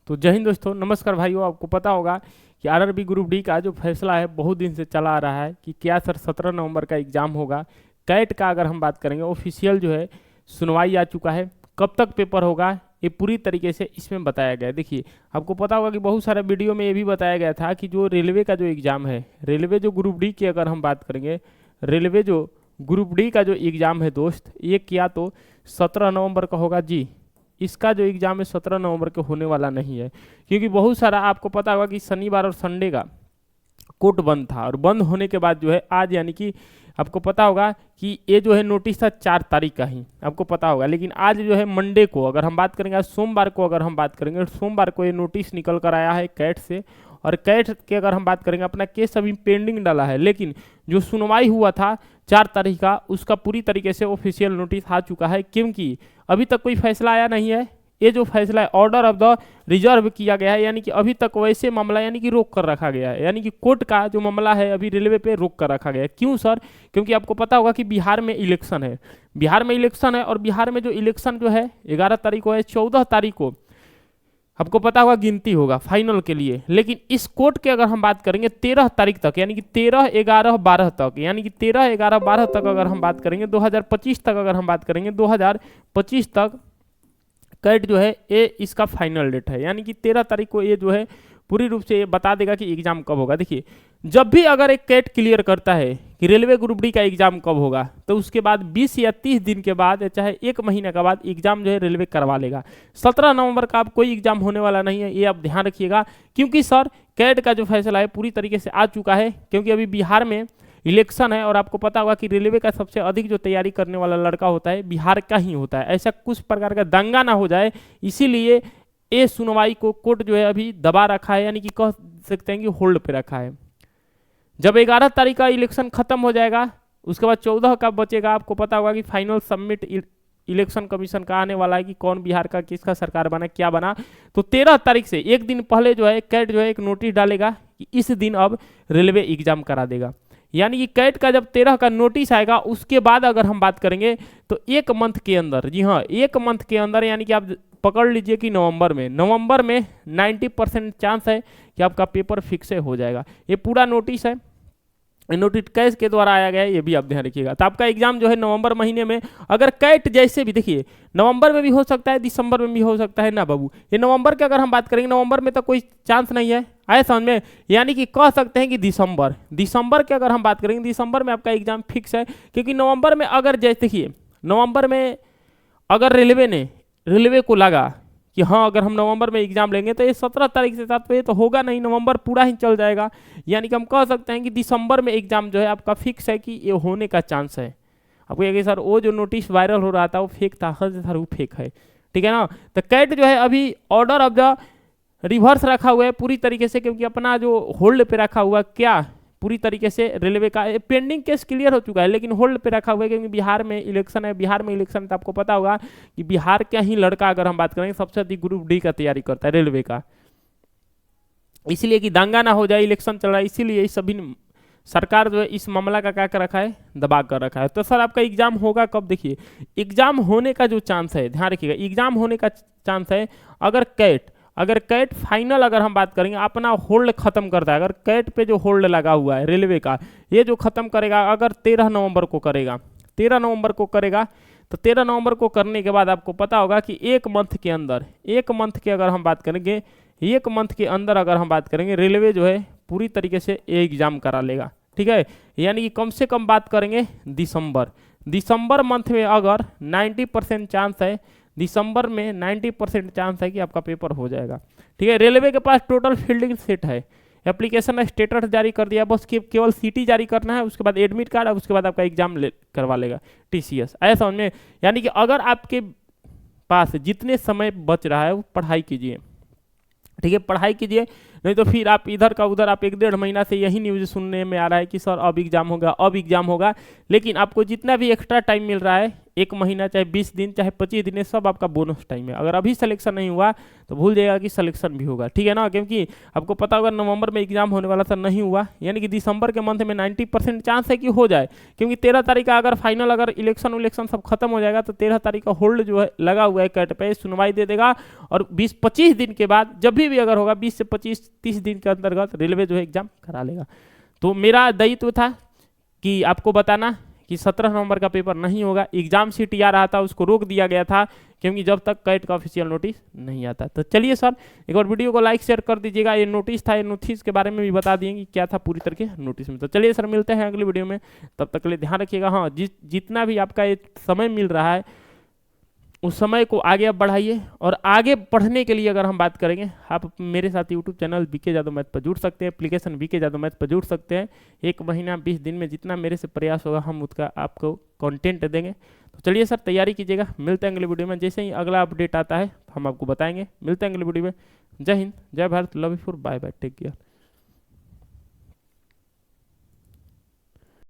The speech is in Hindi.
तो जय हिंद दोस्तों, नमस्कार भाइयों। आपको पता होगा कि आरआरबी ग्रुप डी का जो फैसला है बहुत दिन से चला आ रहा है कि क्या सर 17 नवंबर का एग्ज़ाम होगा। कैट का अगर हम बात करेंगे ऑफिशियल जो है सुनवाई आ चुका है, कब तक पेपर होगा ये पूरी तरीके से इसमें बताया गया है। देखिए, आपको पता होगा कि बहुत सारे वीडियो में ये भी बताया गया था कि जो रेलवे का जो एग्ज़ाम है, रेलवे जो ग्रुप डी की अगर हम बात करेंगे, रेलवे जो ग्रुप डी का जो एग्ज़ाम है दोस्त, ये क्या तो 17 नवंबर का होगा जी। इसका जो एग्ज़ाम है 17 नवंबर को होने वाला नहीं है, क्योंकि बहुत सारा आपको पता होगा कि शनिवार और संडे का कोर्ट बंद था, और बंद होने के बाद जो है आज यानी कि आपको पता होगा कि ये जो है नोटिस था 4 तारीख का ही, आपको पता होगा। लेकिन आज जो है मंडे को अगर हम बात करेंगे, आज सोमवार को अगर हम बात करेंगे, सोमवार को ये नोटिस निकल कर आया है कैट से। और कैट के अगर हम बात करेंगे, अपना केस अभी पेंडिंग डाला है, लेकिन जो सुनवाई हुआ था 4 तारीख का, उसका पूरी तरीके से ऑफिशियल नोटिस आ चुका है, क्योंकि अभी तक कोई फैसला आया नहीं है। ये जो फैसला है ऑर्डर ऑफ द रिजर्व किया गया है, यानी कि अभी तक वैसे मामला यानी कि रोक कर रखा गया है, यानी कि कोर्ट का जो मामला है अभी रेलवे पे रोक कर रखा गया है। क्यों सर? क्योंकि आपको पता होगा कि बिहार में इलेक्शन है, बिहार में इलेक्शन है, और बिहार में जो इलेक्शन जो है 11 तारीख को है, 14 तारीख को आपको पता होगा गिनती होगा फाइनल के लिए। लेकिन इस कोर्ट के अगर हम बात करेंगे 13 तारीख तक, यानी कि 13, 11, 12 तक, यानी कि 13, 11, 12 तक अगर हम बात करेंगे, 2025 तक अगर हम बात करेंगे, 2025 तक कैट जो है ये इसका फाइनल डेट है, यानी कि 13 तारीख को ये जो है पूरी रूप से ये बता देगा कि एग्जाम कब होगा। देखिए, जब भी अगर एक कैट क्लियर करता है कि रेलवे ग्रुप डी का एग्जाम कब होगा, तो उसके बाद 20 या 30 दिन के बाद, चाहे 1 महीने के बाद एग्जाम जो है रेलवे करवा लेगा। 17 नवंबर का आप कोई एग्जाम होने वाला नहीं है, ये आप ध्यान रखिएगा। क्योंकि सर कैट का जो फैसला है पूरी तरीके से आ चुका है, क्योंकि अभी बिहार में इलेक्शन है, और आपको पता होगा कि रेलवे का सबसे अधिक जो तैयारी करने वाला लड़का होता है बिहार का ही होता है। ऐसा कुछ प्रकार का दंगा ना हो जाए, इसीलिए ये सुनवाई को कोर्ट जो है अभी दबा रखा है, यानी कि कह सकते हैं कि होल्ड पे रखा है। जब 11 तारीख का इलेक्शन खत्म हो जाएगा, उसके बाद 14 का बचेगा, आपको पता होगा कि फाइनल सबमिट इलेक्शन कमीशन का आने वाला है कि कौन बिहार का किसका सरकार बना, क्या बना। तो 13 तारीख से एक दिन पहले जो है कैट जो है एक नोटिस डालेगा कि इस दिन अब रेलवे एग्जाम करा देगा। यानी कि कैट का जब 13 का नोटिस आएगा, उसके बाद अगर हम बात करेंगे तो 1 मंथ के अंदर, जी हाँ 1 मंथ के अंदर, यानी कि आप पकड़ लीजिए कि नवंबर में 90% चांस है कि आपका पेपर फिक्स हो जाएगा। ये पूरा नोटिस है, नोटिस कैश के द्वारा आया गया है, ये भी आप ध्यान रखिएगा। तो आपका एग्जाम जो है नवंबर महीने में, अगर कैट जैसे भी, देखिए नवंबर में भी हो सकता है, दिसंबर में भी हो सकता है ना बाबू। ये नवंबर की अगर हम बात करेंगे, नवंबर में तो कोई चांस नहीं है, आए समझ में। यानी कि कह सकते हैं कि दिसंबर की अगर हम बात करेंगे, दिसंबर में आपका एग्जाम फिक्स है। क्योंकि नवंबर में अगर जैसे देखिए, नवंबर में अगर रेलवे को लगा कि हाँ अगर हम नवंबर में एग्जाम लेंगे तो ये 17 तारीख से 7 बजे तो होगा नहीं, नवंबर पूरा ही चल जाएगा। यानी कि हम कह सकते हैं कि दिसंबर में एग्जाम जो है आपका फिक्स है कि ये होने का चांस है। आपको ये कि सर वो जो नोटिस वायरल हो रहा था वो फेक था, सर वो फेक है, ठीक है ना। तो कैट जो है अभी ऑर्डर ऑफ द रिवर्स रखा हुआ है पूरी तरीके से, क्योंकि अपना जो होल्ड पे रखा हुआ क्या पूरी तरीके से रेलवे का पेंडिंग केस क्लियर हो चुका है, लेकिन होल्ड पे रखा हुआ है क्योंकि बिहार में इलेक्शन है। बिहार में इलेक्शन तो आपको पता होगा कि बिहार का ही लड़का अगर हम बात करेंगे सबसे अधिक ग्रुप डी का तैयारी करता है रेलवे का, इसलिए कि दंगा ना हो जाए, इलेक्शन चल रहा है, इसीलिए सभी सरकार जो है इस मामला का क्या कर रखा है, दबा कर रखा है। तो सर आपका एग्जाम होगा कब? देखिए, एग्जाम होने का जो चांस है, ध्यान रखिएगा, एग्जाम होने का चांस है अगर कैट फाइनल अगर हम बात करेंगे अपना होल्ड खत्म करता है, अगर कैट पे जो होल्ड लगा हुआ है रेलवे का, ये जो खत्म करेगा, अगर 13 नवंबर को करेगा, 13 नवंबर को करेगा, तो 13 नवंबर को करने के बाद आपको पता होगा कि 1 मंथ के अंदर, 1 मंथ के अगर हम बात करेंगे, 1 मंथ के अंदर अगर हम बात करेंगे, रेलवे जो है पूरी तरीके से एग्जाम करा लेगा, ठीक है। यानी कि कम से कम बात करेंगे दिसंबर मंथ में अगर 90% चांस है, दिसंबर में 90% चांस है कि आपका पेपर हो जाएगा, ठीक है। रेलवे के पास टोटल फील्डिंग सेट है, एप्लीकेशन स्टेटस जारी कर दिया, बस केवल सीटी जारी करना है, उसके बाद एडमिट कार्ड, और उसके बाद आपका एग्जाम करवा लेगा टीसीएस, ऐसा समझ में। यानी कि अगर आपके पास जितने समय बच रहा है वो पढ़ाई कीजिए, ठीक है, पढ़ाई कीजिए। नहीं तो फिर आप इधर का उधर, आप 1-1.5 महीना से यही न्यूज़ सुनने में आ रहा है कि सर अब एग्ज़ाम होगा, अब एग्ज़ाम होगा। लेकिन आपको जितना भी एक्स्ट्रा टाइम मिल रहा है, 1 महीना चाहे 20 दिन चाहे 25 दिन, है सब आपका बोनस टाइम है। अगर अभी सिलेक्शन नहीं हुआ तो भूल जाएगा कि सिलेक्शन भी होगा, ठीक है ना। क्योंकि आपको पता होगा नवंबर में एग्जाम होने वाला था, नहीं हुआ, यानी कि दिसंबर के मंथ में 90% चांस है कि हो जाए। क्योंकि 13 तारीख का अगर फाइनल, अगर इलेक्शन सब खत्म हो जाएगा तो 13 तारीख का होल्ड जो है लगा हुआ है कैट पे, सुनवाई दे देगा। और 20-25 दिन के बाद जब भी अगर होगा 20 से 25-30 दिन के अंतर्गत रेलवे जो है एग्जाम करा लेगा। तो मेरा दायित्व था कि आपको बताना कि 17 नवंबर का पेपर नहीं होगा। एग्जाम सीट आ रहा था, उसको रोक दिया गया था क्योंकि जब तक कैट का ऑफिशियल नोटिस नहीं आता। तो चलिए सर, एक और वीडियो को लाइक शेयर कर दीजिएगा। ये नोटिस था, ये नोटिस के बारे में भी बता दिए कि क्या था पूरी तरीके नोटिस में। तो चलिए सर, मिलते हैं अगली वीडियो में, तब तक के लिए ध्यान रखिएगा। हाँ, जितना भी आपका ये समय मिल रहा है उस समय को आगे आप बढ़ाइए। और आगे बढ़ने के लिए अगर हम बात करेंगे, आप मेरे साथ YouTube channel B K Yadav math पर जुड़ सकते हैं, एप्लीकेशन बीके यादव मैथ पर जुड़ सकते हैं। 1 महीना 20 दिन में जितना मेरे से प्रयास होगा हम उसका आपको कंटेंट देंगे। तो चलिए सर, तैयारी कीजिएगा। मिलते हैं अगले वीडियो में, जैसे ही अगला अपडेट आता है हम आपको बताएंगे। मिलते हैं अगले वीडियो में। जय हिंद, जय Bharat, love you for, bye bye, take care.